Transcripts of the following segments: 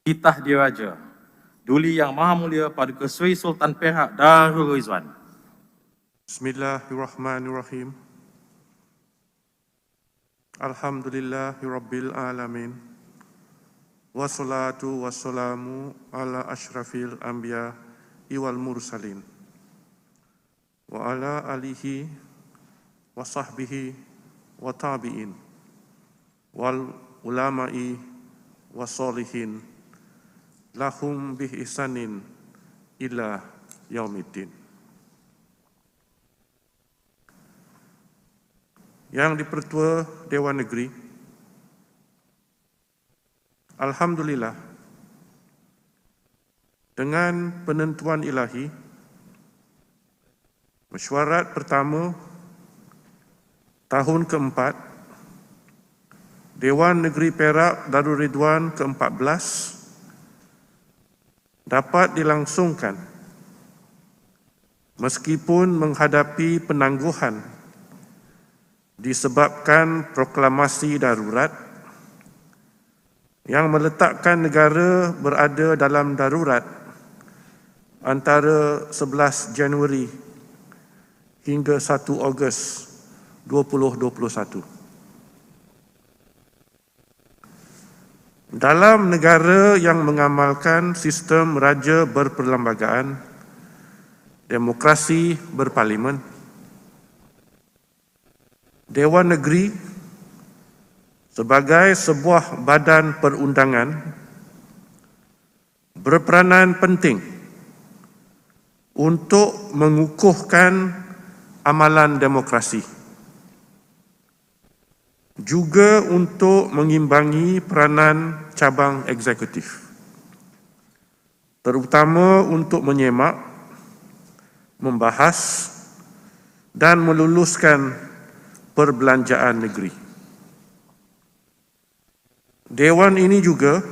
Titah Diraja, Duli Yang Maha Mulia Paduka Seri Sultan Perak Darul Rizwan. Bismillahirrahmanirrahim. Alhamdulillahirabbil alamin. Wassalatu wassalamu ala asyrafil anbiya wal mursalin. Wa ala alihi wa sahbihi wa tabi'in wal ulama'i wa solihin lahum bih ihsanin ila yaumiddin. Yang Dipertua Dewan Negeri, alhamdulillah, dengan penentuan ilahi, mesyuarat pertama tahun keempat Dewan Negeri Perak Darul Ridwan ke-14 dapat dilangsungkan meskipun menghadapi penangguhan disebabkan proklamasi darurat yang meletakkan negara berada dalam darurat antara 11 Januari hingga 1 Ogos 2021. Dalam negara yang mengamalkan sistem raja berperlembagaan, demokrasi berparlimen, Dewan Negeri sebagai sebuah badan perundangan berperanan penting untuk mengukuhkan amalan demokrasi, juga untuk mengimbangi peranan cabang eksekutif, terutama untuk menyemak, membahas dan meluluskan perbelanjaan negeri. Dewan ini juga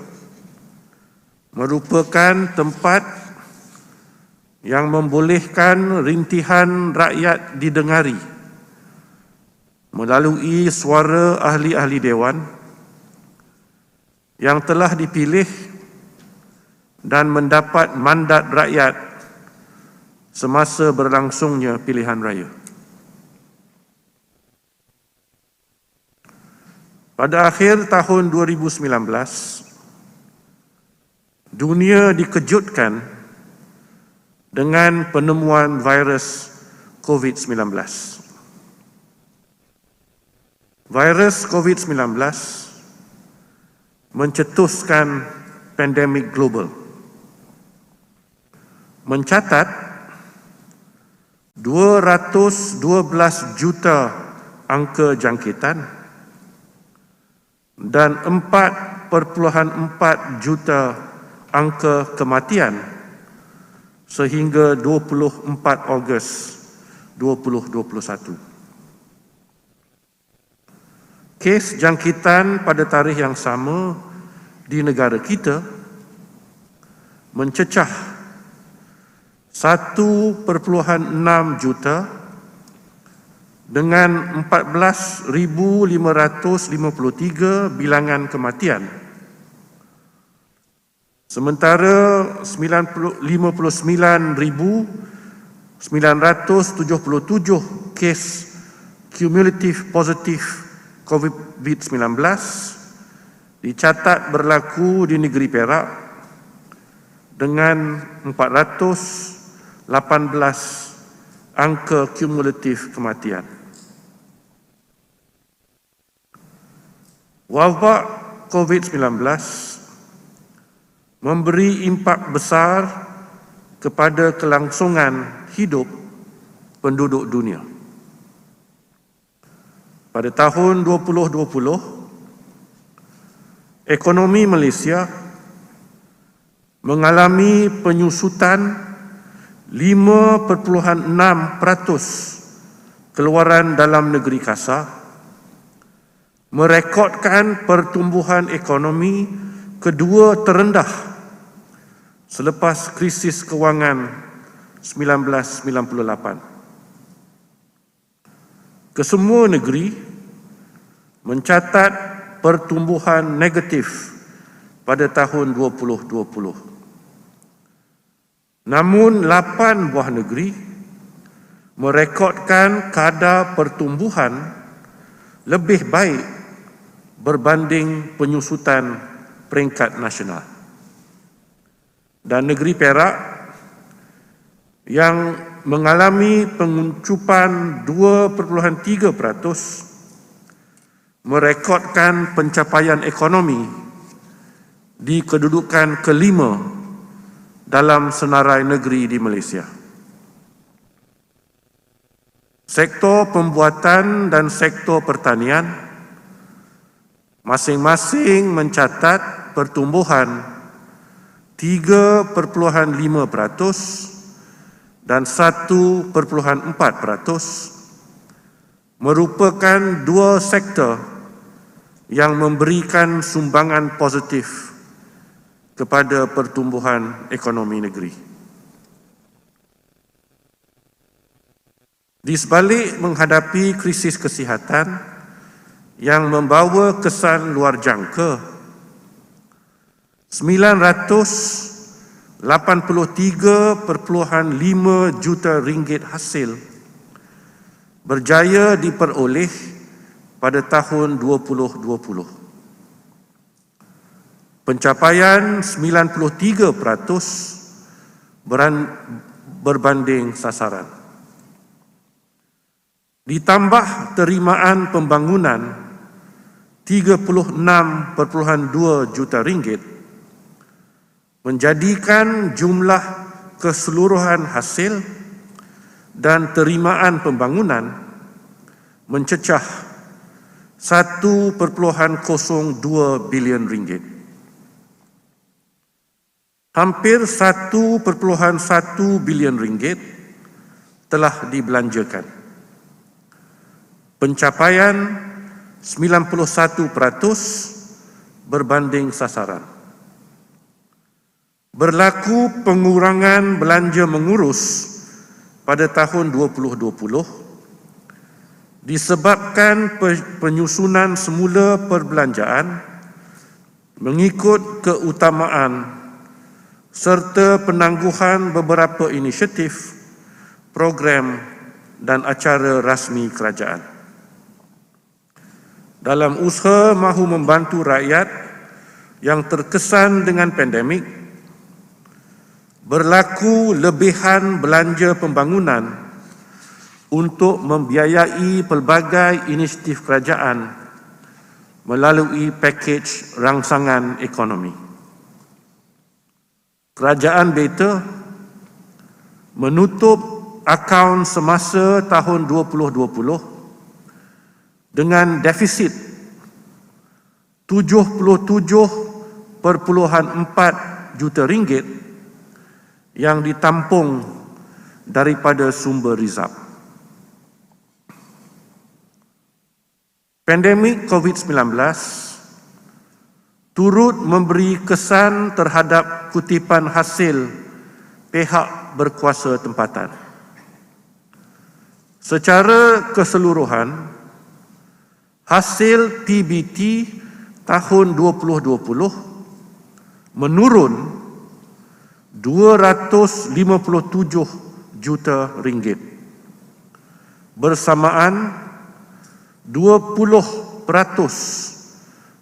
merupakan tempat yang membolehkan rintihan rakyat didengari melalui suara ahli-ahli dewan yang telah dipilih dan mendapat mandat rakyat semasa berlangsungnya pilihan raya. Pada akhir tahun 2019, dunia dikejutkan dengan penemuan virus COVID-19. Virus COVID-19 mencetuskan pandemik global. Mencatat 212 juta angka jangkitan dan 4,4 juta angka kematian sehingga 24 Ogos 2021. Kes jangkitan pada tarikh yang sama di negara kita mencecah 1,6 juta dengan 14,553 bilangan kematian. Sementara 59,977 kes kumulatif positif COVID-19 dicatat berlaku di negeri Perak dengan 418 angka kumulatif kematian. Wabak COVID-19 memberi impak besar kepada kelangsungan hidup penduduk dunia. Pada tahun 2020, ekonomi Malaysia mengalami penyusutan 5.6% keluaran dalam negeri kasar, merekodkan pertumbuhan ekonomi kedua terendah selepas krisis kewangan 1998. Kesemua negeri mencatat pertumbuhan negatif pada tahun 2020. Namun 8 buah negeri merekodkan kadar pertumbuhan lebih baik berbanding penyusutan peringkat nasional. Dan negeri Perak yang mengalami penguncupan 2.3% merekodkan pencapaian ekonomi di kedudukan kelima dalam senarai negeri di Malaysia. Sektor pembuatan dan sektor pertanian masing-masing mencatat pertumbuhan 3.5% dan 1.4%, merupakan dua sektor yang memberikan sumbangan positif kepada pertumbuhan ekonomi negeri. Di sebalik menghadapi krisis kesihatan yang membawa kesan luar jangka, 983.5 juta ringgit hasil berjaya diperoleh pada tahun 2020. Pencapaian 93% berbanding sasaran. Ditambah terimaan pembangunan 36.2 juta ringgit, menjadikan jumlah keseluruhan hasil dan terimaan pembangunan mencecah 1.02 bilion ringgit. Hampir 1.1 bilion ringgit telah dibelanjakan. Pencapaian 91% berbanding sasaran. Berlaku pengurangan belanja mengurus pada tahun 2020 disebabkan penyusunan semula perbelanjaan mengikut keutamaan serta penangguhan beberapa inisiatif, program dan acara rasmi kerajaan. Dalam usaha mahu membantu rakyat yang terkesan dengan pandemik, berlaku lebihan belanja pembangunan untuk membiayai pelbagai inisiatif kerajaan melalui pakej rangsangan ekonomi. Kerajaan Beta menutup akaun semasa tahun 2020 dengan defisit 77.4 juta ringgit yang ditampung daripada sumber rizab. Pandemik COVID-19 turut memberi kesan terhadap kutipan hasil pihak berkuasa tempatan. Secara keseluruhan, hasil PBT tahun 2020 menurun 257 juta ringgit, bersamaan 20%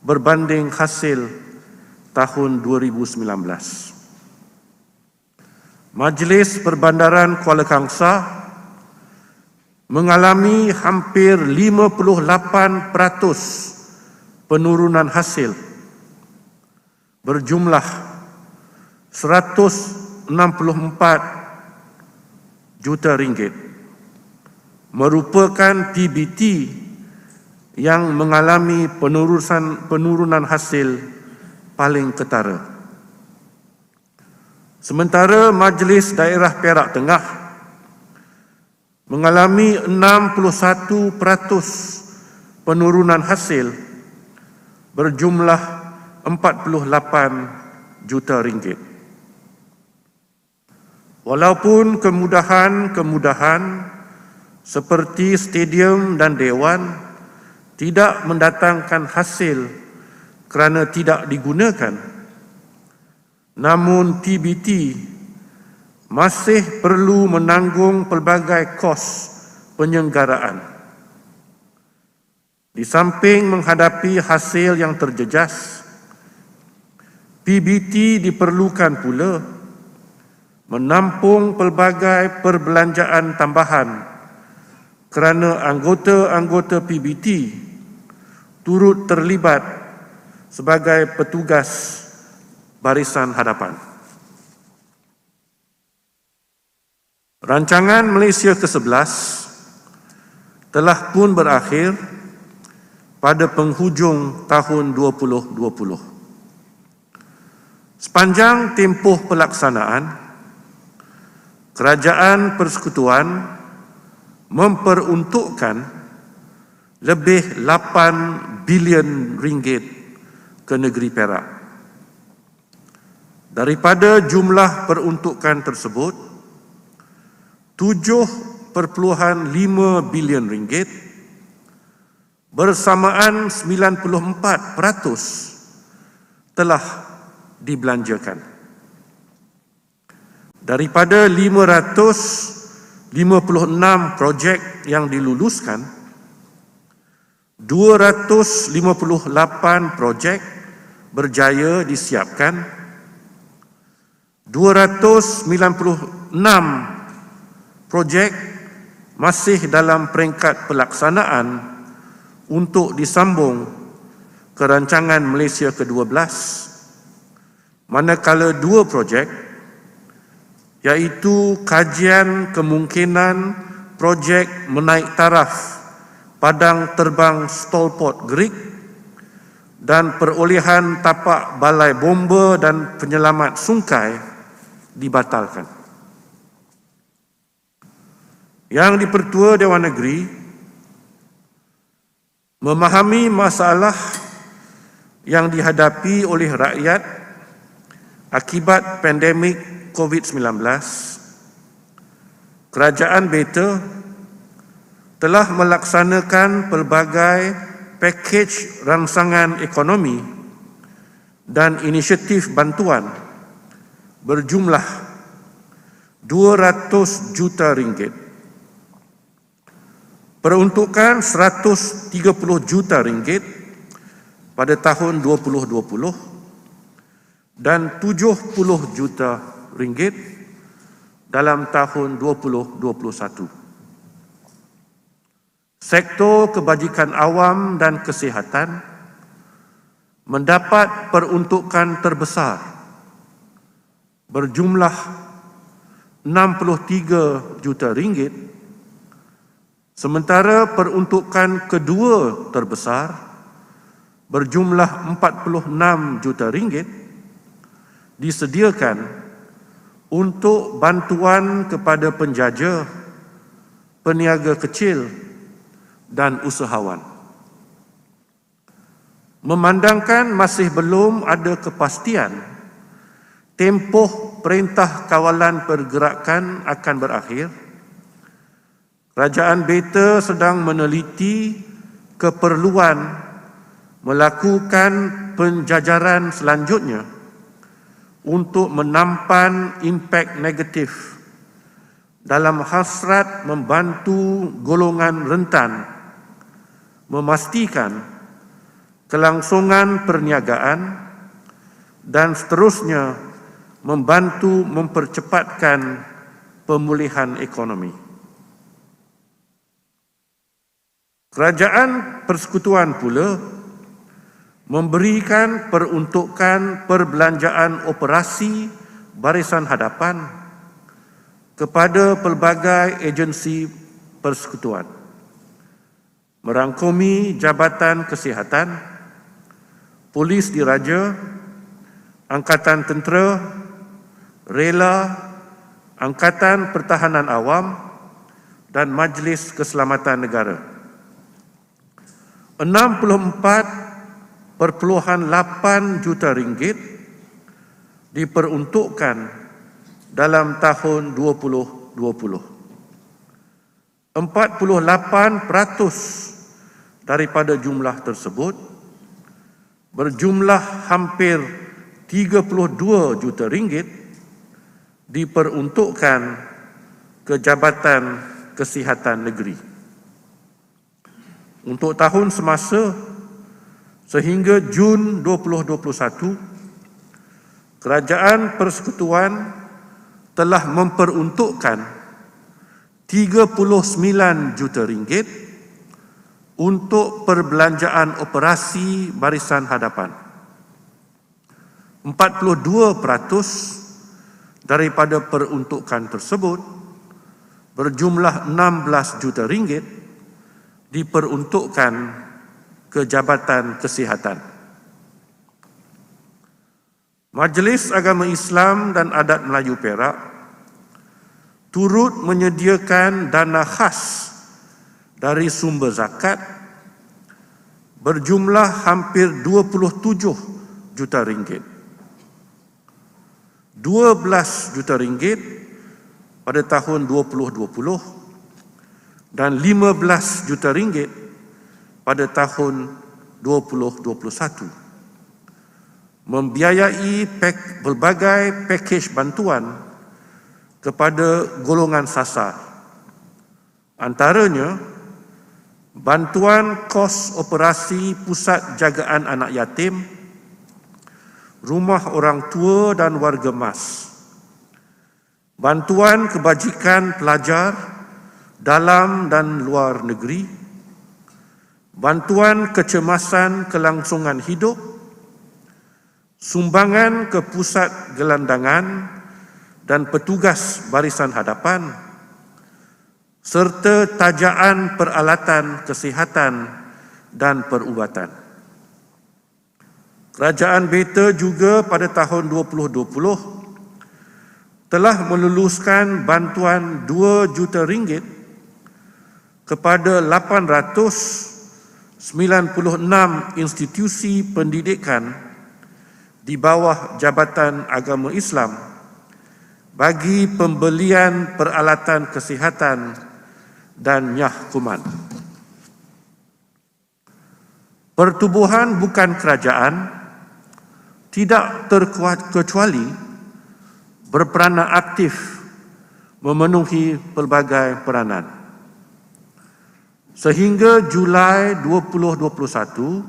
berbanding hasil tahun 2019. Majlis Perbandaran Kuala Kangsar mengalami hampir 58% penurunan hasil berjumlah 164 juta ringgit, merupakan PBT yang mengalami penurunan hasil paling ketara. Sementara Majlis Daerah Perak Tengah mengalami 61% penurunan hasil berjumlah 48 juta ringgit. Walaupun kemudahan seperti stadium dan dewan tidak mendatangkan hasil kerana tidak digunakan, Namun TBT masih perlu menanggung pelbagai kos penyelenggaraan. Di samping menghadapi hasil yang terjejas, PBT diperlukan pula menampung pelbagai perbelanjaan tambahan kerana anggota-anggota PBT turut terlibat sebagai petugas barisan hadapan. Rancangan Malaysia ke-11 telah pun berakhir pada penghujung tahun 2020. Sepanjang tempoh pelaksanaan, Kerajaan Persekutuan memperuntukkan lebih 8 bilion ringgit ke negeri Perak. Daripada jumlah peruntukan tersebut, 7.5 bilion ringgit bersamaan 94% telah dibelanjakan. Daripada 556 projek yang diluluskan, 258 projek berjaya disiapkan, 296 projek masih dalam peringkat pelaksanaan untuk disambung ke rancangan Malaysia ke-12, manakala 2 projek iaitu kajian kemungkinan projek menaik taraf padang terbang Stolport Greek dan perolehan tapak balai bomba dan penyelamat Sungai dibatalkan. Yang di-Pertua Dewan Negeri memahami masalah yang dihadapi oleh rakyat akibat pandemik COVID-19, Kerajaan Beta telah melaksanakan pelbagai pakej rangsangan ekonomi dan inisiatif bantuan berjumlah 200 juta ringgit. Peruntukan 130 juta ringgit pada tahun 2020 dan 70 juta ringgit dalam tahun 2021. Sektor kebajikan awam dan kesihatan mendapat peruntukan terbesar berjumlah 63 juta ringgit, sementara peruntukan kedua terbesar berjumlah 46 juta ringgit disediakan untuk bantuan kepada penjaja, peniaga kecil dan usahawan. Memandangkan masih belum ada kepastian tempoh Perintah Kawalan Pergerakan akan berakhir, Kerajaan Beta sedang meneliti keperluan melakukan penjajaran selanjutnya untuk menampan impak negatif dalam hasrat membantu golongan rentan, memastikan kelangsungan perniagaan dan seterusnya membantu mempercepatkan pemulihan ekonomi. Kerajaan Persekutuan pula memberikan peruntukan perbelanjaan operasi barisan hadapan kepada pelbagai agensi persekutuan, merangkumi Jabatan Kesihatan, Polis Diraja, Angkatan Tentera, Rela, Angkatan Pertahanan Awam dan Majlis Keselamatan Negara. 64.8 juta ringgit diperuntukkan dalam tahun 2020. 48% daripada jumlah tersebut berjumlah hampir 32 juta ringgit diperuntukkan ke Jabatan Kesihatan Negeri. Untuk tahun semasa sehingga Jun 2021, Kerajaan Persekutuan telah memperuntukkan 39 juta ringgit untuk perbelanjaan operasi barisan hadapan. 42% daripada peruntukan tersebut berjumlah 16 juta ringgit diperuntukkan ke Jabatan Kesihatan. Majlis Agama Islam dan Adat Melayu Perak turut menyediakan dana khas dari sumber zakat berjumlah hampir 27 juta ringgit. 12 juta ringgit pada tahun 2020 dan 15 juta ringgit pada tahun 2021, membiayai berbagai pakej bantuan kepada golongan sasar. Antaranya, bantuan kos operasi Pusat Jagaan Anak Yatim, Rumah Orang Tua dan Warga Mas, bantuan kebajikan pelajar dalam dan luar negeri, bantuan kecemasan kelangsungan hidup, sumbangan ke pusat gelandangan dan petugas barisan hadapan, serta tajaan peralatan kesihatan dan perubatan. Kerajaan Beta juga pada tahun 2020 telah meluluskan bantuan 2 juta ringgit kepada 896 institusi pendidikan di bawah Jabatan Agama Islam bagi pembelian peralatan kesihatan dan nyah kuman. Pertubuhan bukan kerajaan tidak terkecuali berperanan aktif memenuhi pelbagai peranan. Sehingga Julai 2021,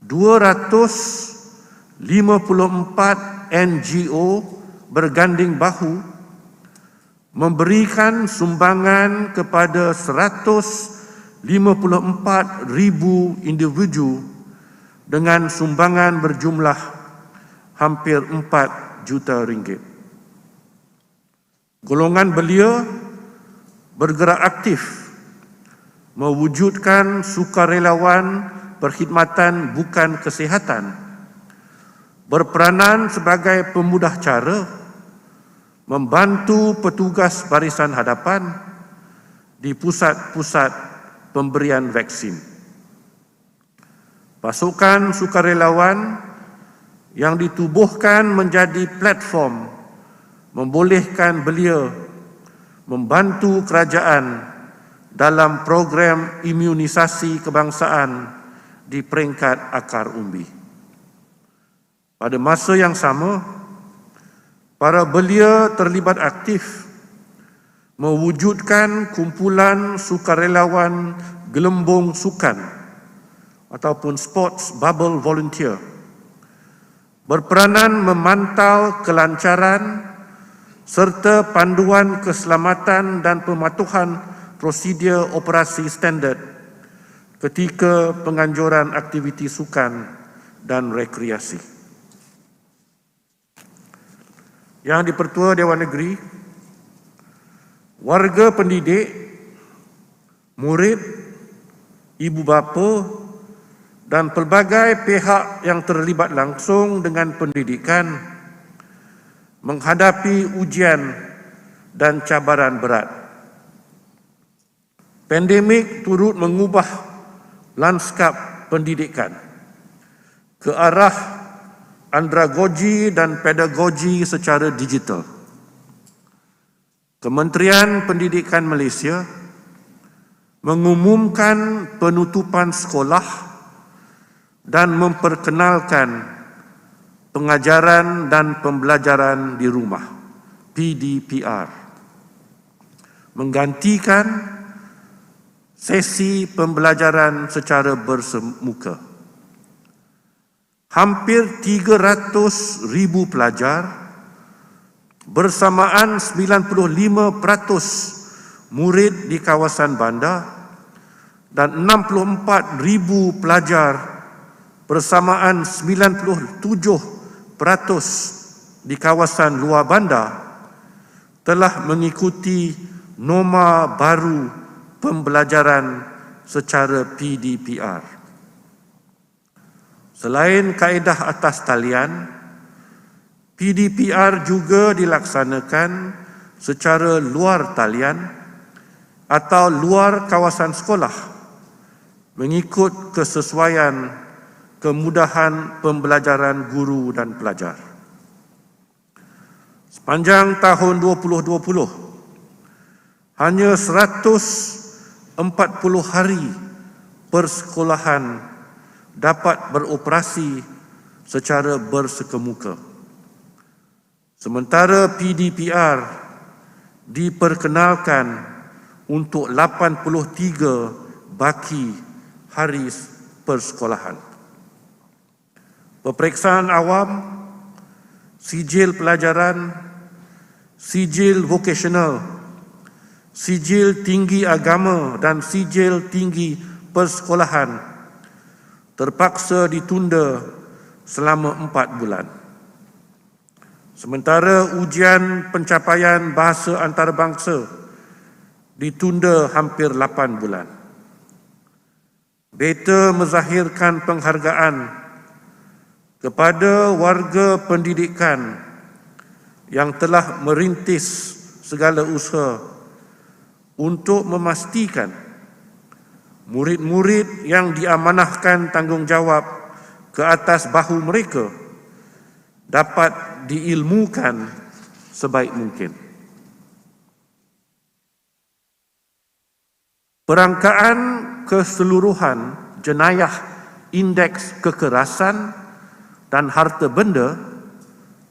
254 NGO berganding bahu memberikan sumbangan kepada 154,000 individu dengan sumbangan berjumlah hampir 4 juta ringgit. Golongan belia bergerak aktif mewujudkan sukarelawan perkhidmatan bukan kesihatan, berperanan sebagai pemudah cara membantu petugas barisan hadapan di pusat-pusat pemberian vaksin. Pasukan sukarelawan yang ditubuhkan menjadi platform membolehkan belia membantu kerajaan dalam program imunisasi kebangsaan di peringkat akar umbi. Pada masa yang sama, para belia terlibat aktif mewujudkan kumpulan sukarelawan gelembung sukan ataupun sports bubble volunteer, berperanan memantau kelancaran serta panduan keselamatan dan pematuhan prosedur operasi standard ketika penganjuran aktiviti sukan dan rekreasi. Yang di-Pertua Dewan Negeri, warga pendidik, murid, ibu bapa dan pelbagai pihak yang terlibat langsung dengan pendidikan menghadapi ujian dan cabaran berat. Pandemik turut mengubah lanskap pendidikan ke arah andragogi dan pedagogi secara digital. Kementerian Pendidikan Malaysia mengumumkan penutupan sekolah dan memperkenalkan pengajaran dan pembelajaran di rumah, PDPR, menggantikan sesi pembelajaran secara bersemuka. Hampir 300,000 pelajar bersamaan 95% murid di kawasan bandar dan 64,000 pelajar bersamaan 97% di kawasan luar bandar telah mengikuti norma baru pembelajaran secara PDPR. Selain kaedah atas talian, PDPR juga dilaksanakan secara luar talian atau luar kawasan sekolah mengikut kesesuaian kemudahan pembelajaran guru dan pelajar. Sepanjang tahun 2020, hanya 140 hari persekolahan dapat beroperasi secara bersekemuka. Sementara PDPR diperkenalkan untuk 83 baki hari persekolahan. Peperiksaan awam, sijil pelajaran, sijil vokasional, sijil tinggi agama dan sijil tinggi persekolahan terpaksa ditunda selama 4 bulan. Sementara ujian pencapaian bahasa antarabangsa ditunda hampir 8 bulan. Beta menzahirkan penghargaan kepada warga pendidikan yang telah merintis segala usaha untuk memastikan murid-murid yang diamanahkan tanggungjawab ke atas bahu mereka dapat diilmukan sebaik mungkin. Perangkaan keseluruhan jenayah indeks kekerasan dan harta benda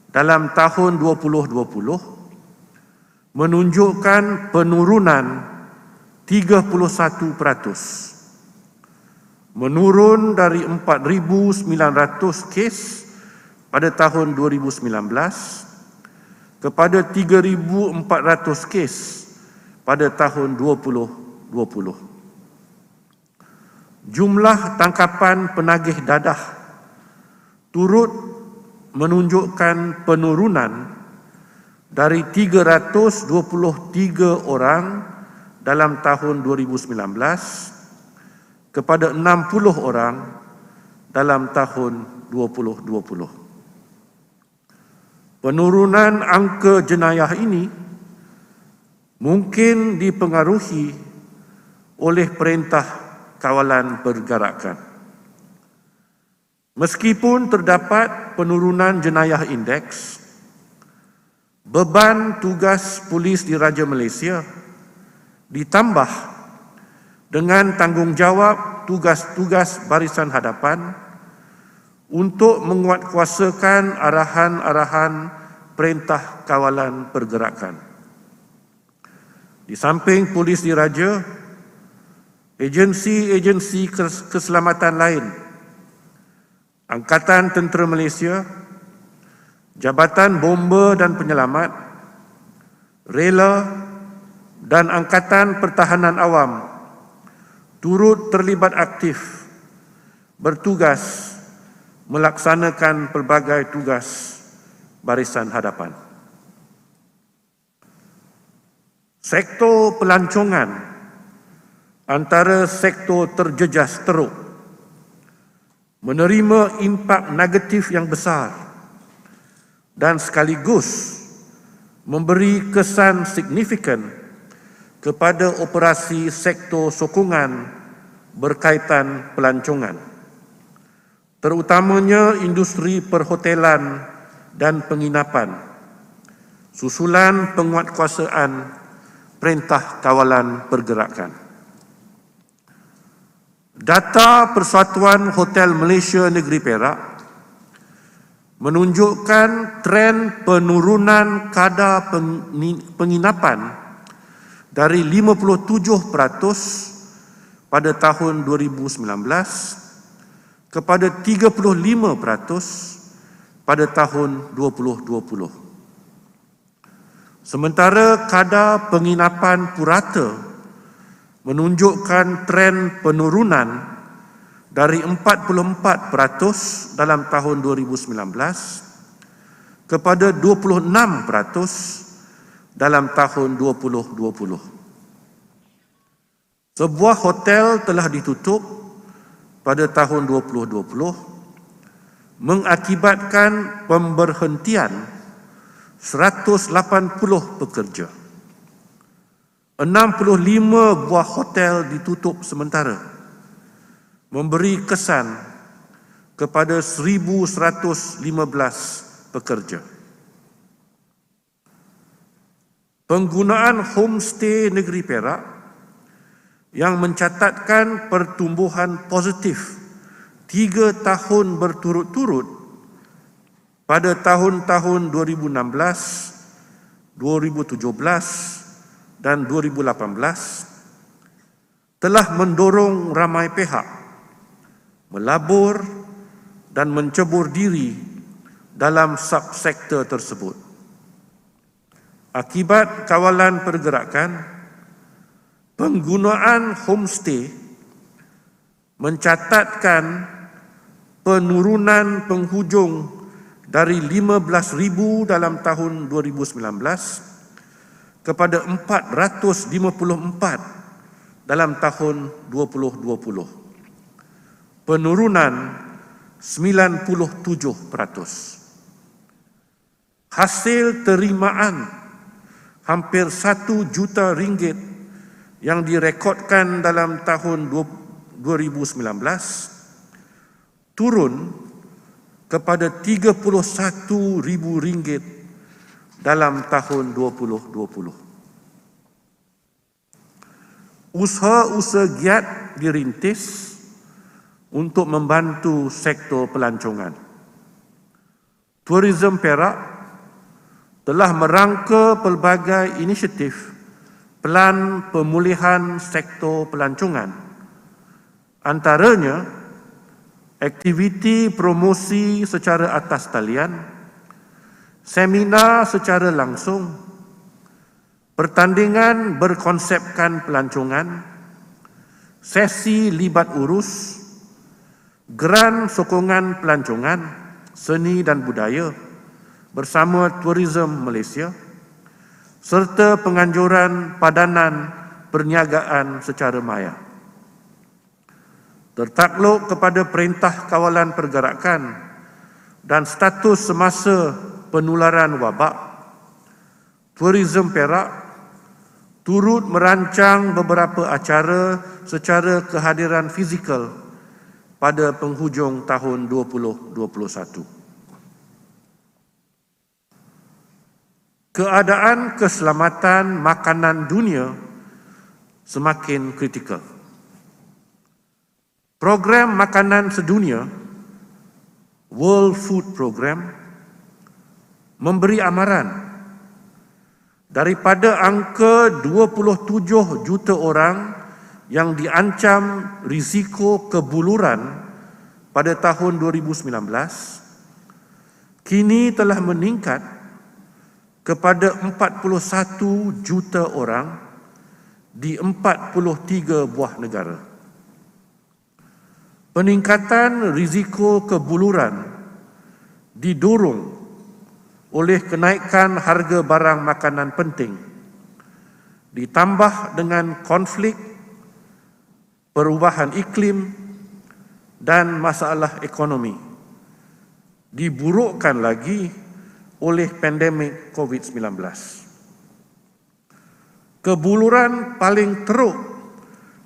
dalam tahun 2020 menunjukkan penurunan 31%, menurun dari 4,900 kes pada tahun 2019 kepada 3,400 kes pada tahun 2020. Jumlah tangkapan penagih dadah turut menunjukkan penurunan dari 323 orang dalam tahun 2019 kepada 60 orang dalam tahun 2020. Penurunan angka jenayah ini mungkin dipengaruhi oleh Perintah Kawalan Pergerakan. Meskipun terdapat penurunan jenayah indeks, beban tugas polis di Raja Malaysia ditambah dengan tanggungjawab tugas-tugas barisan hadapan untuk menguatkuasakan arahan-arahan Perintah Kawalan Pergerakan. Di samping polis di Raja, agensi-agensi keselamatan lain, Angkatan Tentera Malaysia, Jabatan Bomba dan Penyelamat, Rela dan Angkatan Pertahanan Awam turut terlibat aktif bertugas melaksanakan pelbagai tugas barisan hadapan. Sektor pelancongan antara sektor terjejas teruk menerima impak negatif yang besar dan sekaligus memberi kesan signifikan kepada operasi sektor sokongan berkaitan pelancongan, terutamanya industri perhotelan dan penginapan, susulan penguatkuasaan Perintah Kawalan Pergerakan. Data Persatuan Hotel Malaysia Negeri Perak menunjukkan tren penurunan kadar penginapan dari 57% pada tahun 2019 kepada 35% pada tahun 2020. Sementara kadar penginapan purata menunjukkan tren penurunan dari 44% dalam tahun 2019 kepada 26% dalam tahun 2020. Sebuah hotel telah ditutup pada tahun 2020 mengakibatkan pemberhentian 180 pekerja. 65 buah hotel ditutup sementara, memberi kesan kepada 1,115 pekerja. Penggunaan homestay negeri Perak yang mencatatkan pertumbuhan positif 3 tahun berturut-turut pada tahun-tahun 2016, 2017 dan 2018 telah mendorong ramai pihak melabur dan mencebur diri dalam subsektor tersebut. Akibat kawalan pergerakan, penggunaan homestay mencatatkan penurunan penghujung dari 15,000 dalam tahun 2019 kepada 454 dalam tahun 2020. Penurunan 97%. Hasil terimaan hampir 1 juta ringgit yang direkodkan dalam tahun 2019 turun kepada 31,000 ringgit dalam tahun 2020. Usaha-usaha giat dirintis untuk membantu sektor pelancongan. Tourism Perak telah merangka pelbagai inisiatif pelan pemulihan sektor pelancongan. Antaranya, aktiviti promosi secara atas talian, seminar secara langsung, pertandingan berkonsepkan pelancongan, sesi libat urus, geran sokongan pelancongan, seni dan budaya bersama Tourism Malaysia, serta penganjuran padanan perniagaan secara maya. Tertakluk kepada Perintah Kawalan Pergerakan dan status semasa penularan wabak, Tourism Perak turut merancang beberapa acara secara kehadiran fizikal pada penghujung tahun 2021. Keadaan keselamatan makanan dunia semakin kritikal. Program Makanan Sedunia, World Food Program, memberi amaran daripada angka 27 juta orang yang diancam risiko kebuluran pada tahun 2019, kini telah meningkat kepada 41 juta orang di 43 buah negara. Peningkatan risiko kebuluran didorong oleh kenaikan harga barang makanan penting, ditambah dengan konflik, perubahan iklim dan masalah ekonomi, diburukkan lagi oleh pandemik COVID-19. Kebuluran paling teruk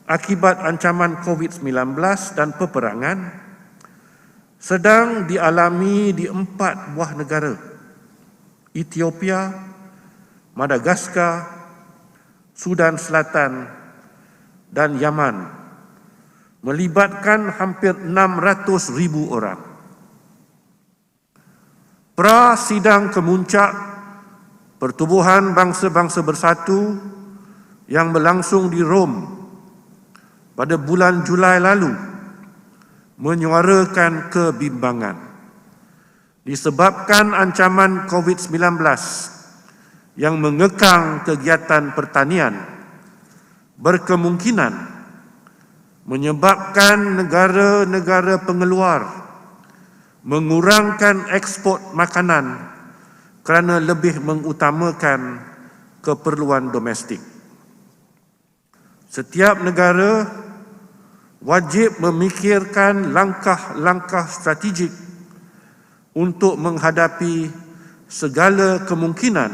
akibat ancaman COVID-19 dan peperangan sedang dialami di 4 buah negara: Ethiopia, Madagaskar, Sudan Selatan dan Yaman, melibatkan hampir 600,000 orang. Pra-sidang kemuncak Pertubuhan Bangsa-Bangsa Bersatu yang berlangsung di Rom pada bulan Julai lalu menyuarakan kebimbangan disebabkan ancaman COVID-19 yang mengekang kegiatan pertanian berkemungkinan menyebabkan negara-negara pengeluar mengurangkan ekspor makanan kerana lebih mengutamakan keperluan domestik. Setiap negara wajib memikirkan langkah-langkah strategik untuk menghadapi segala kemungkinan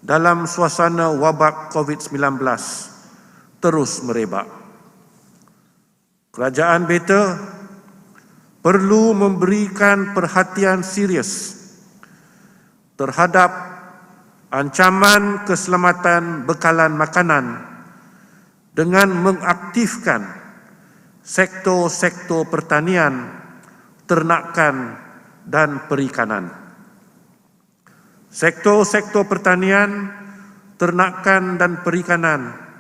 dalam suasana wabak COVID-19 terus merebak. Kerajaan Beta perlu memberikan perhatian serius terhadap ancaman keselamatan bekalan makanan dengan mengaktifkan sektor-sektor pertanian, ternakan dan perikanan. Sektor-sektor pertanian, ternakan dan perikanan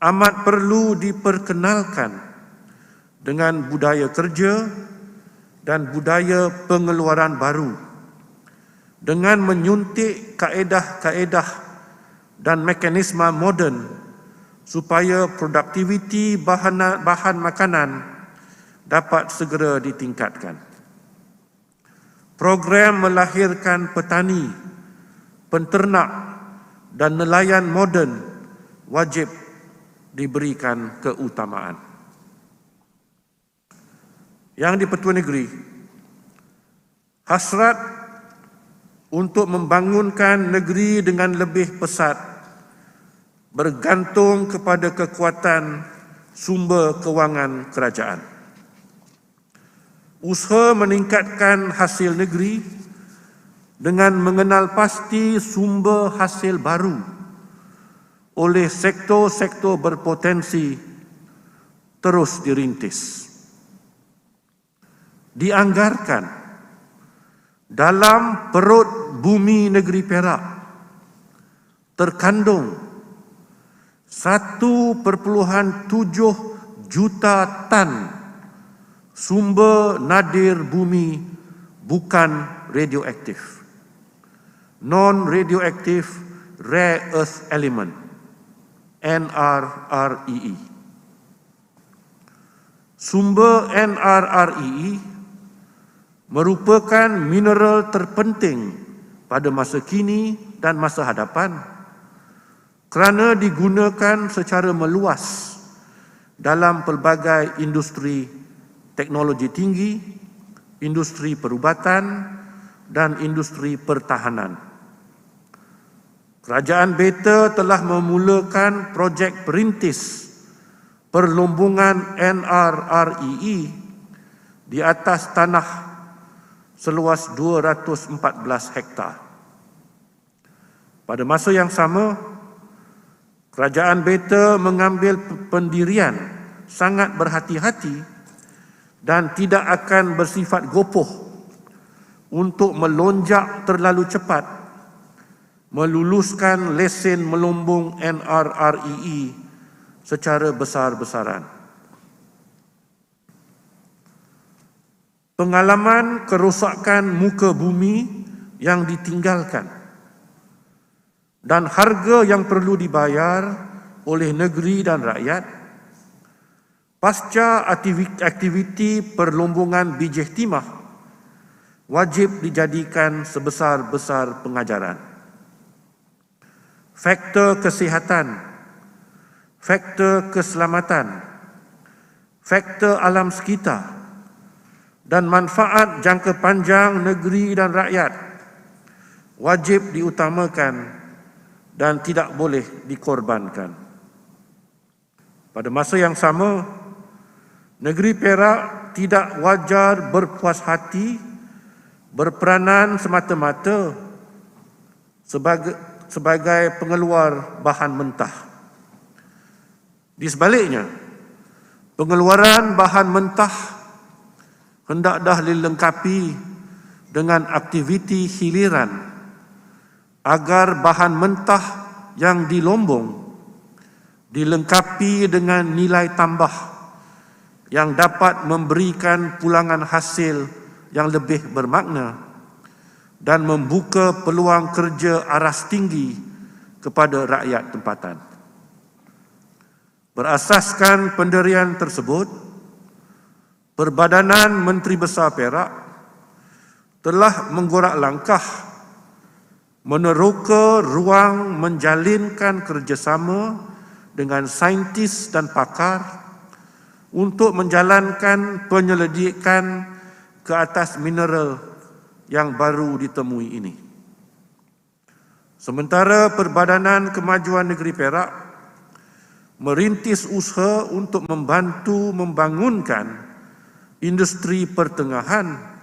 amat perlu diperkenalkan dengan budaya kerja dan budaya pengeluaran baru dengan menyuntik kaedah-kaedah dan mekanisme moden supaya produktiviti bahan makanan dapat segera ditingkatkan. Program melahirkan petani, penternak dan nelayan moden wajib diberikan keutamaan. Yang di-Pertua Negeri, hasrat untuk membangunkan negeri dengan lebih pesat bergantung kepada kekuatan sumber kewangan kerajaan. Usaha meningkatkan hasil negeri dengan mengenal pasti sumber hasil baru oleh sektor-sektor berpotensi terus dirintis. Dianggarkan dalam perut bumi negeri Perak terkandung 1.7 juta tan sumber nadir bumi bukan radioaktif, non-radioactive rare earth element, NRREE. Sumber NRREE merupakan mineral terpenting pada masa kini dan masa hadapan kerana digunakan secara meluas dalam pelbagai industri teknologi tinggi, industri perubatan dan industri pertahanan. Kerajaan Beta telah memulakan projek perintis perlumbungan NRREE di atas tanah seluas 214 hektar. Pada masa yang sama, Kerajaan Beta mengambil pendirian sangat berhati-hati dan tidak akan bersifat gopoh untuk melonjak terlalu cepat meluluskan lesen melumbung NRREE secara besar-besaran. Pengalaman kerosakan muka bumi yang ditinggalkan dan harga yang perlu dibayar oleh negeri dan rakyat pasca aktiviti perlumbungan bijih timah wajib dijadikan sebesar-besar pengajaran. Faktor kesihatan, faktor keselamatan, faktor alam sekitar dan manfaat jangka panjang negeri dan rakyat wajib diutamakan dan tidak boleh dikorbankan. Pada masa yang sama, negeri Perak tidak wajar berpuas hati berperanan semata-mata sebagai pengeluar bahan mentah. Di sebaliknya, pengeluaran bahan mentah hendak dah dilengkapi dengan aktiviti hiliran agar bahan mentah yang dilombong dilengkapi dengan nilai tambah yang dapat memberikan pulangan hasil yang lebih bermakna dan membuka peluang kerja aras tinggi kepada rakyat tempatan. Berasaskan pendirian tersebut, Perbadanan Menteri Besar Perak telah menggorak langkah meneroka ruang menjalinkan kerjasama dengan saintis dan pakar untuk menjalankan penyelidikan ke atas mineral yang baru ditemui ini. Sementara Perbadanan Kemajuan Negeri Perak merintis usaha untuk membantu membangunkan industri pertengahan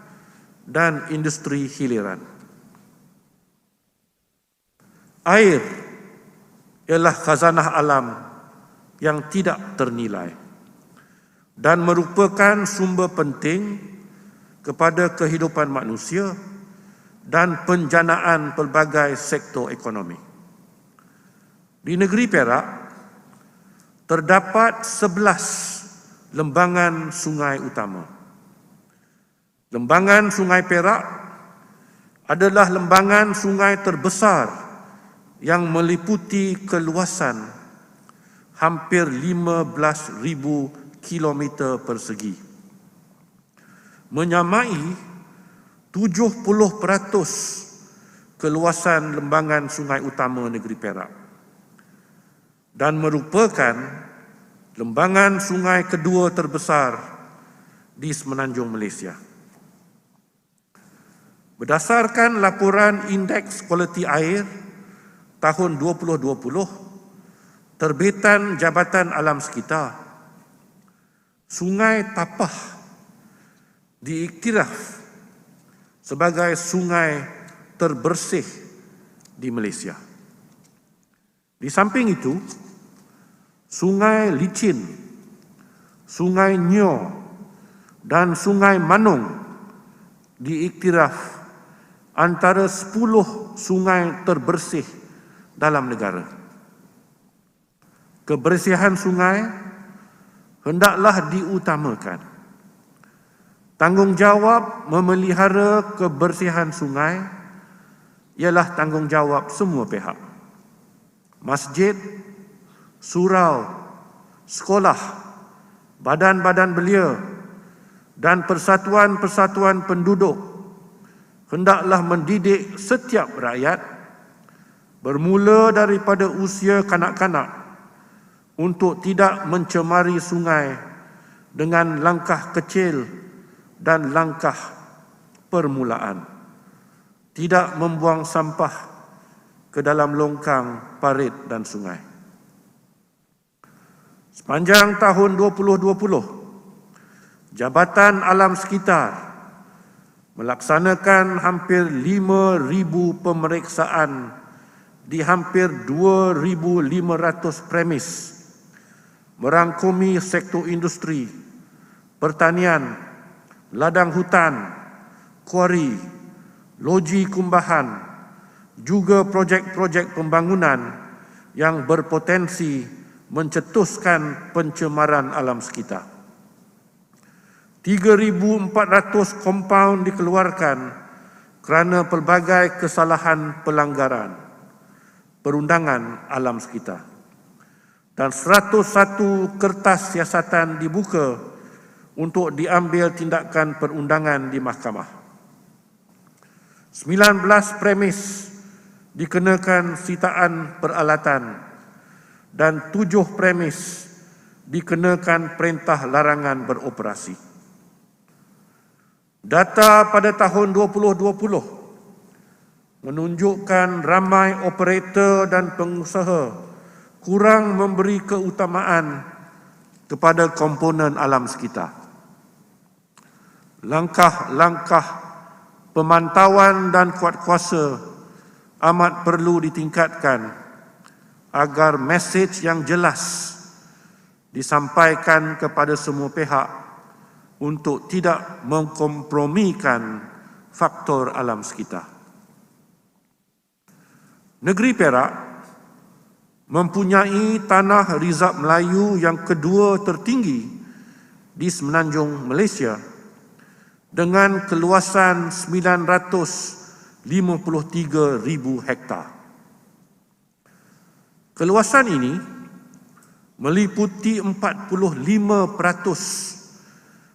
dan industri hiliran. Air ialah khazanah alam yang tidak ternilai dan merupakan sumber penting kepada kehidupan manusia dan penjanaan pelbagai sektor ekonomi. Di negeri Perak terdapat 11 lembangan sungai utama. Lembangan Sungai Perak adalah lembangan sungai terbesar yang meliputi keluasan hampir 15,000 kilometer persegi. Menyamai 70% keluasan lembangan sungai utama negeri Perak dan merupakan lembangan sungai kedua terbesar di Semenanjung Malaysia. Berdasarkan laporan Indeks Kualiti Air tahun 2020 terbitan Jabatan Alam Sekitar, Sungai Tapah diiktiraf sebagai sungai terbersih di Malaysia. Di samping itu, Sungai Licin, Sungai Nyo dan Sungai Manung diiktiraf antara 10 sungai terbersih dalam negara. Kebersihan sungai hendaklah diutamakan. Tanggungjawab memelihara kebersihan sungai ialah tanggungjawab semua pihak. Masjid, surau, sekolah, badan-badan belia dan persatuan-persatuan penduduk hendaklah mendidik setiap rakyat bermula daripada usia kanak-kanak untuk tidak mencemari sungai dengan langkah kecil dan langkah permulaan. Tidak membuang sampah ke dalam longkang, parit dan sungai. Sepanjang tahun 2020, Jabatan Alam Sekitar melaksanakan hampir 5,000 pemeriksaan di hampir 2,500 premis, merangkumi sektor industri, pertanian, ladang hutan, kuari, loji kumbahan, juga projek-projek pembangunan yang berpotensi mencetuskan pencemaran alam sekitar. 3,400 kompaun dikeluarkan kerana pelbagai kesalahan pelanggaran perundangan alam sekitar. Dan 101 kertas siasatan dibuka untuk diambil tindakan perundangan di mahkamah. 19 premis dikenakan sitaan peralatan dan 7 premis dikenakan perintah larangan beroperasi. Data pada tahun 2020 menunjukkan ramai operator dan pengusaha kurang memberi keutamaan kepada komponen alam sekitar. Langkah-langkah pemantauan dan kuatkuasa amat perlu ditingkatkan agar mesej yang jelas disampaikan kepada semua pihak untuk tidak mengkompromikan faktor alam sekitar. Negeri Perak mempunyai tanah rizab Melayu yang kedua tertinggi di semenanjung Malaysia dengan keluasan 953,000 hektar. Keluasan ini meliputi 45%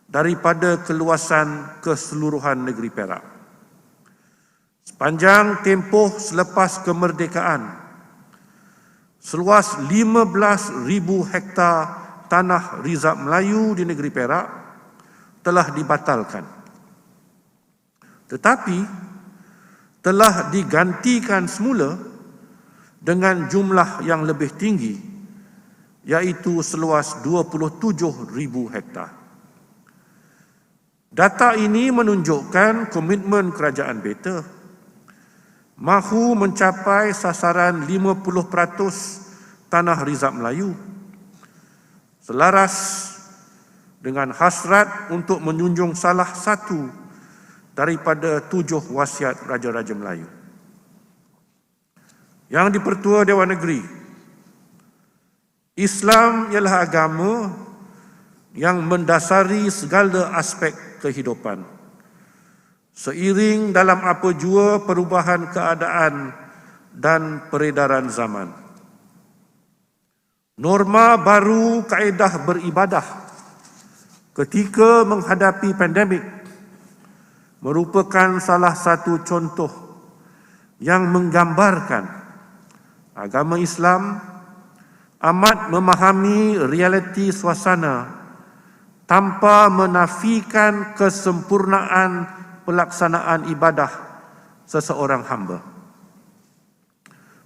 daripada keluasan keseluruhan negeri Perak. Sepanjang tempoh selepas kemerdekaan, seluas 15,000 hektar tanah rizab Melayu di negeri Perak telah dibatalkan. Tetapi telah digantikan semula dengan jumlah yang lebih tinggi, iaitu seluas 27,000 hektar. Data ini menunjukkan komitmen kerajaan Beta mahu mencapai sasaran 50% tanah rizab Melayu, selaras dengan hasrat untuk menjunjung salah satu daripada 7 wasiat Raja-Raja Melayu. Yang di-Pertua Dewan Negeri, Islam ialah agama yang mendasari segala aspek kehidupan. Seiring dalam apa jua perubahan keadaan dan peredaran zaman. Norma baru kaedah beribadah ketika menghadapi pandemik merupakan salah satu contoh yang menggambarkan agama Islam amat memahami realiti suasana tanpa menafikan kesempurnaan pelaksanaan ibadah seseorang hamba.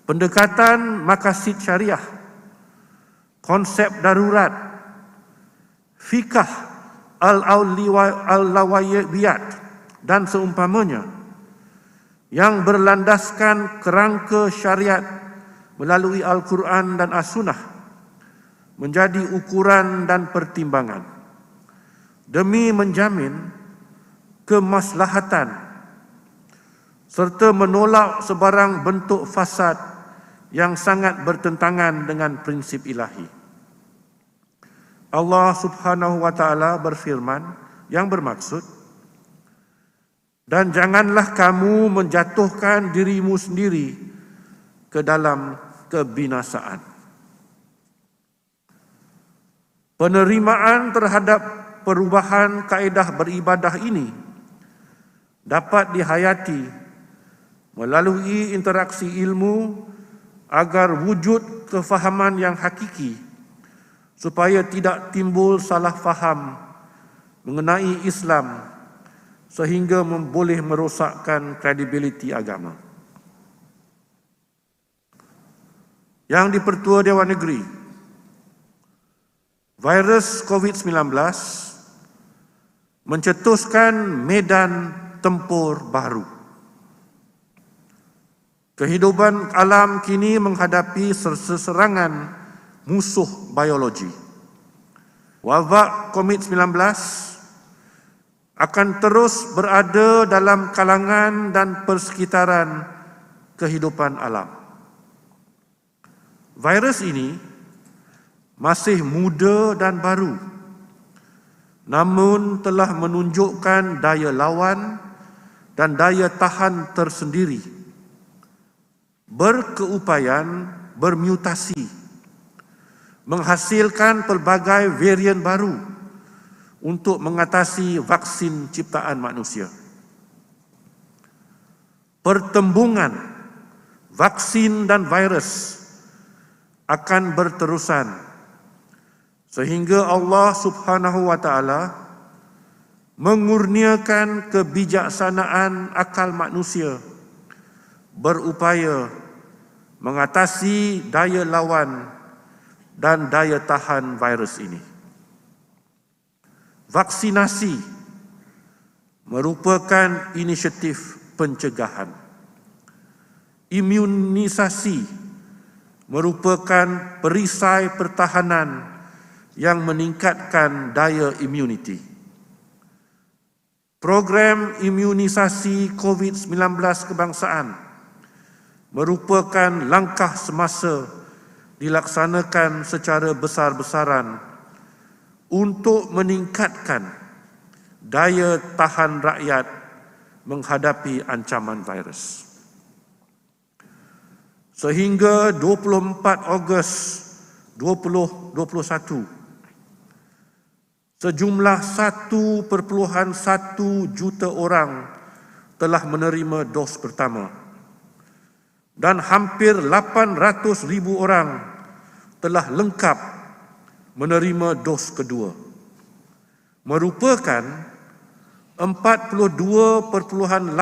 Pendekatan maqasid syariah, konsep darurat, fikah al-lawayiyat dan seumpamanya yang berlandaskan kerangka syariat melalui Al-Quran dan As-Sunnah menjadi ukuran dan pertimbangan demi menjamin kemaslahatan serta menolak sebarang bentuk fasad yang sangat bertentangan dengan prinsip ilahi. Allah Subhanahu wa taala berfirman yang bermaksud, dan janganlah kamu menjatuhkan dirimu sendiri ke dalam kebinasaan. Penerimaan terhadap perubahan kaedah beribadah ini dapat dihayati melalui interaksi ilmu agar wujud kefahaman yang hakiki supaya tidak timbul salah faham mengenai Islam sehingga boleh merosakkan kredibiliti agama. Yang di-Pertua Dewan Negeri, virus COVID-19 mencetuskan medan tempur baru. Kehidupan alam kini menghadapi serangan musuh biologi. Wabak COVID-19 akan terus berada dalam kalangan dan persekitaran kehidupan alam. Virus ini masih muda dan baru, namun telah menunjukkan daya lawan dan daya tahan tersendiri, berkeupayaan bermutasi, menghasilkan pelbagai varian baru untuk mengatasi vaksin ciptaan manusia. Pertembungan vaksin dan virus akan berterusan sehingga Allah Subhanahu wa taala mengurniakan kebijaksanaan akal manusia berupaya mengatasi daya lawan dan daya tahan virus ini. Vaksinasi merupakan inisiatif pencegahan. Imunisasi merupakan perisai pertahanan yang meningkatkan daya immunity. Program imunisasi COVID-19 kebangsaan merupakan langkah semasa dilaksanakan secara besar-besaran untuk meningkatkan daya tahan rakyat menghadapi ancaman virus. Sehingga 24 Ogos 2021, sejumlah 1.1 juta orang telah menerima dos pertama dan hampir 800,000 orang telah lengkap menerima dos kedua, merupakan 42.8%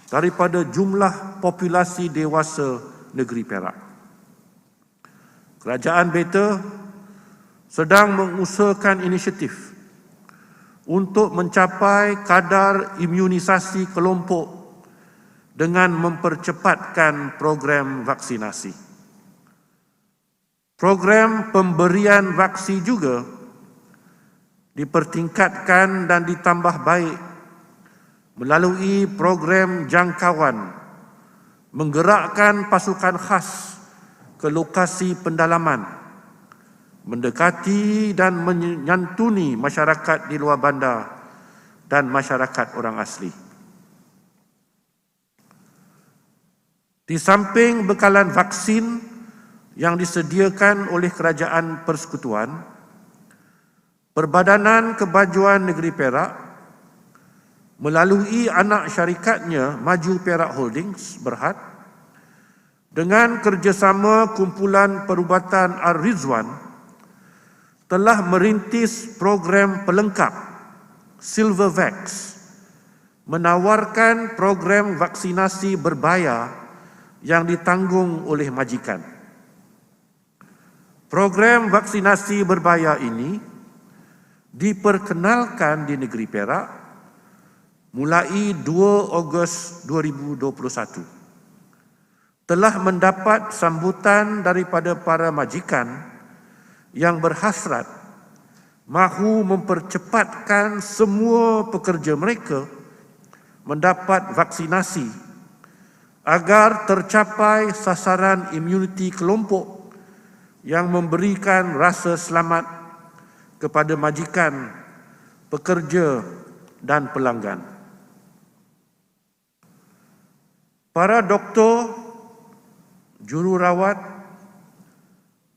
daripada jumlah populasi dewasa negeri Perak. Kerajaan Beta sedang mengusahakan inisiatif untuk mencapai kadar imunisasi kelompok dengan mempercepatkan program vaksinasi. Program pemberian vaksin juga dipertingkatkan dan ditambah baik melalui program jangkauan menggerakkan pasukan khas ke lokasi pendalaman, mendekati dan menyantuni masyarakat di luar bandar dan masyarakat orang asli. Di samping bekalan vaksin yang disediakan oleh Kerajaan Persekutuan, Perbadanan Kebajuan Negeri Perak melalui anak syarikatnya Maju Perak Holdings Berhad dengan kerjasama Kumpulan Perubatan Ar-Rizwan telah merintis program pelengkap Silvervax, menawarkan program vaksinasi berbayar yang ditanggung oleh majikan. Program vaksinasi berbayar ini diperkenalkan di negeri Perak mulai 2 Ogos 2021. Telah mendapat sambutan daripada para majikan yang berhasrat mahu mempercepatkan semua pekerja mereka mendapat vaksinasi agar tercapai sasaran imuniti kelompok yang memberikan rasa selamat kepada majikan, pekerja dan pelanggan. Para doktor, jururawat,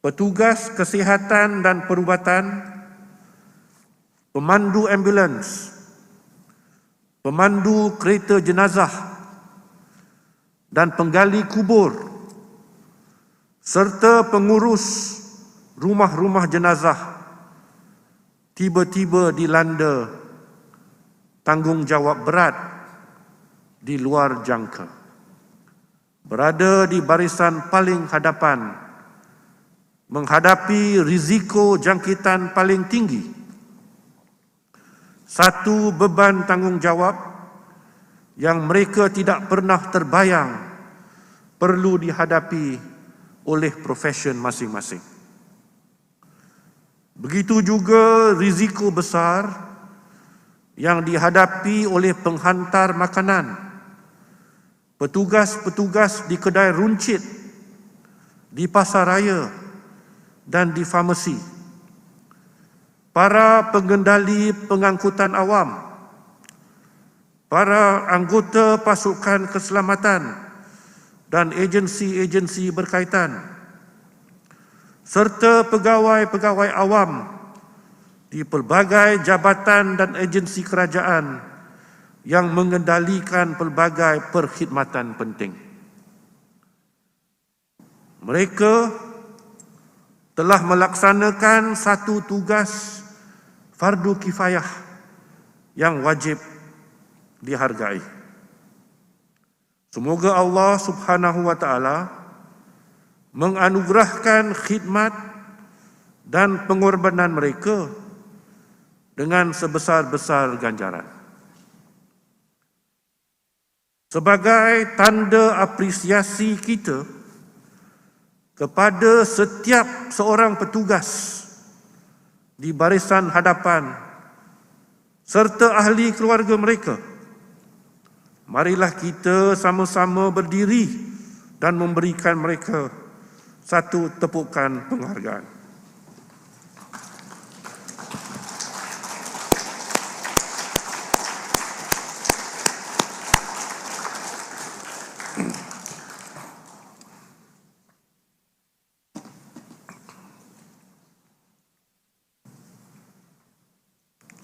petugas kesihatan dan perubatan, pemandu ambulans, pemandu kereta jenazah dan penggali kubur serta pengurus rumah-rumah jenazah tiba-tiba dilanda tanggungjawab berat di luar jangka. Berada di barisan paling hadapan menghadapi risiko jangkitan paling tinggi. Satu beban tanggungjawab yang mereka tidak pernah terbayang perlu dihadapi oleh profesion masing-masing. Begitu juga risiko besar yang dihadapi oleh penghantar makanan, petugas-petugas di kedai runcit, di pasar raya dan di farmasi, para pengendali pengangkutan awam, para anggota pasukan keselamatan dan agensi-agensi berkaitan, serta pegawai-pegawai awam di pelbagai jabatan dan agensi kerajaan yang mengendalikan pelbagai perkhidmatan penting. Mereka telah melaksanakan satu tugas fardu kifayah yang wajib dihargai. Semoga Allah Subhanahu wa taala menganugerahkan khidmat dan pengorbanan mereka dengan sebesar-besar ganjaran. Sebagai tanda apresiasi kita kepada setiap seorang petugas di barisan hadapan serta ahli keluarga mereka. Marilah kita sama-sama berdiri dan memberikan mereka satu tepukan penghargaan.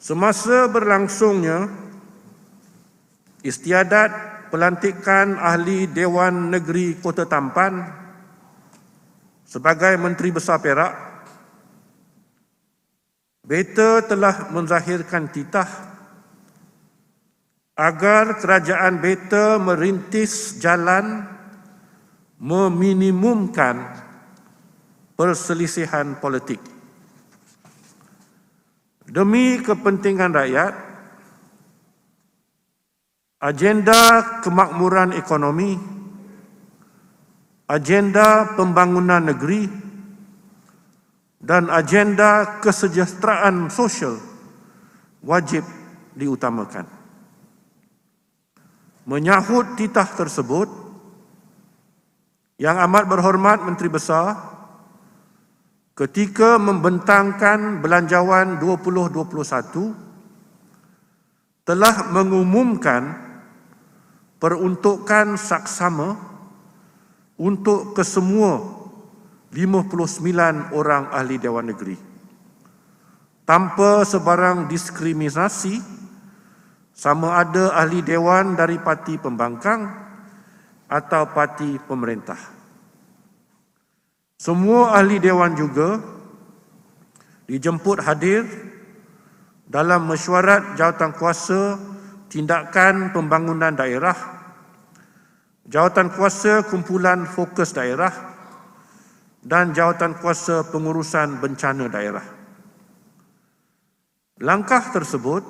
Semasa berlangsungnya istiadat pelantikan ahli Dewan Negeri Kota Tampan sebagai Menteri Besar Perak, Beta telah menzahirkan titah agar kerajaan Beta merintis jalan meminimumkan perselisihan politik. Demi kepentingan rakyat, agenda kemakmuran ekonomi, agenda pembangunan negeri, dan agenda kesejahteraan sosial wajib diutamakan. Menyahut titah tersebut, Yang Amat Berhormat Menteri Besar ketika membentangkan Belanjawan 2021 telah mengumumkan peruntukan saksama untuk kesemua 59 orang ahli Dewan Negeri tanpa sebarang diskriminasi sama ada ahli Dewan dari parti pembangkang atau parti pemerintah. Semua ahli Dewan juga dijemput hadir dalam mesyuarat jawatankuasa tindakan pembangunan daerah, jawatankuasa kumpulan fokus daerah dan jawatankuasa pengurusan bencana daerah. Langkah tersebut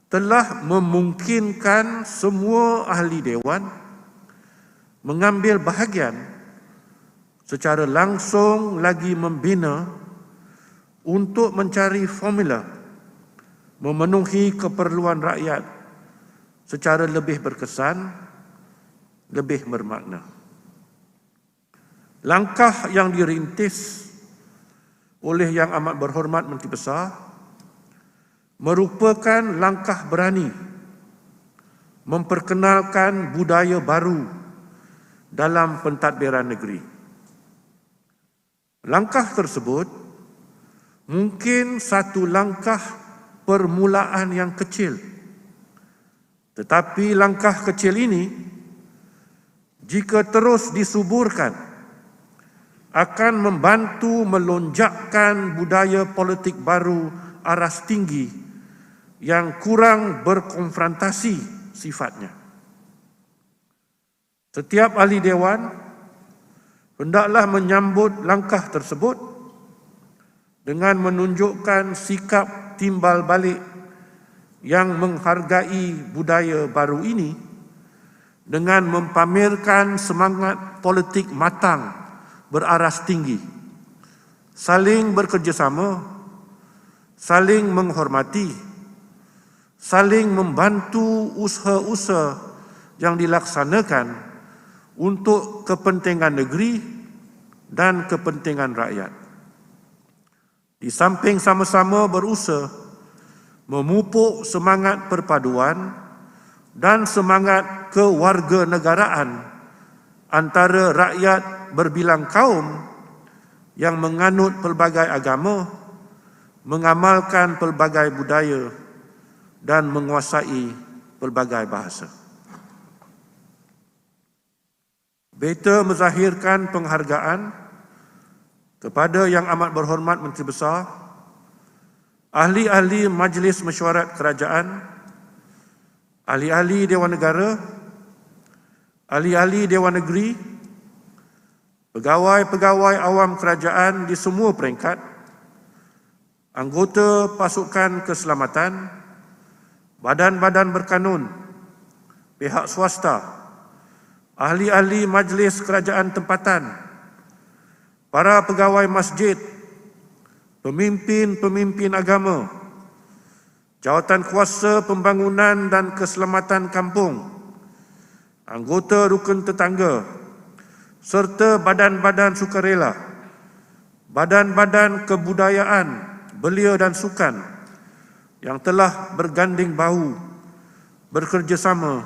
telah memungkinkan semua ahli Dewan mengambil bahagian secara langsung lagi membina untuk mencari formula memenuhi keperluan rakyat secara lebih berkesan, lebih bermakna. Langkah yang dirintis oleh Yang Amat Berhormat Menteri Besar merupakan langkah berani memperkenalkan budaya baru dalam pentadbiran negeri. Langkah tersebut mungkin satu langkah permulaan yang kecil, tetapi langkah kecil ini jika terus disuburkan akan membantu melonjakkan budaya politik baru aras tinggi yang kurang berkonfrontasi sifatnya. Setiap ahli Dewan hendaklah menyambut langkah tersebut dengan menunjukkan sikap timbal balik yang menghargai budaya baru ini dengan mempamerkan semangat politik matang beraras tinggi, saling bekerjasama, saling menghormati, saling membantu usaha-usaha yang dilaksanakan untuk kepentingan negeri dan kepentingan rakyat. Di samping sama-sama berusaha memupuk semangat perpaduan dan semangat kewarganegaraan antara rakyat berbilang kaum yang menganut pelbagai agama, mengamalkan pelbagai budaya dan menguasai pelbagai bahasa. Beta menzahirkan penghargaan kepada Yang Amat Berhormat Menteri Besar, ahli-ahli Majlis Mesyuarat Kerajaan, ahli-ahli Dewan Negara, ahli-ahli Dewan Negeri, pegawai-pegawai awam kerajaan di semua peringkat, anggota pasukan keselamatan, badan-badan berkanun, pihak swasta, ahli-ahli majlis kerajaan tempatan, para pegawai masjid, pemimpin-pemimpin agama, Jawatan Kuasa Pembangunan dan Keselamatan Kampung, anggota rukun tetangga, serta badan-badan sukarela, badan-badan kebudayaan, belia dan sukan yang telah berganding bahu, bekerjasama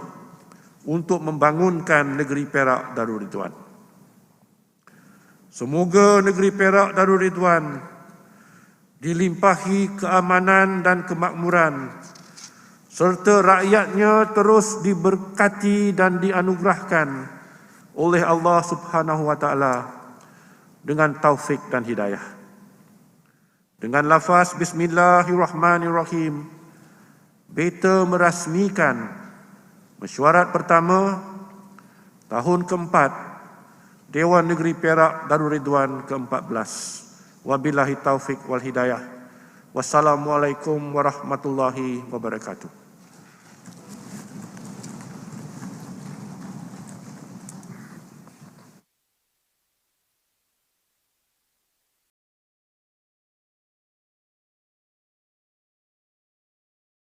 untuk membangunkan negeri Perak Darul Ridwan. Semoga negeri Perak Darul Ridwan dilimpahi keamanan dan kemakmuran, serta rakyatnya terus diberkati dan dianugerahkan oleh Allah Subhanahu wa taala dengan taufik dan hidayah. Dengan lafaz Bismillahirrahmanirrahim, beta merasmikan mesyuarat pertama tahun keempat Dewan Negeri Perak Darul Ridwan ke-14. Wabillahi taufik wal hidayah. Wassalamualaikum warahmatullahi wabarakatuh.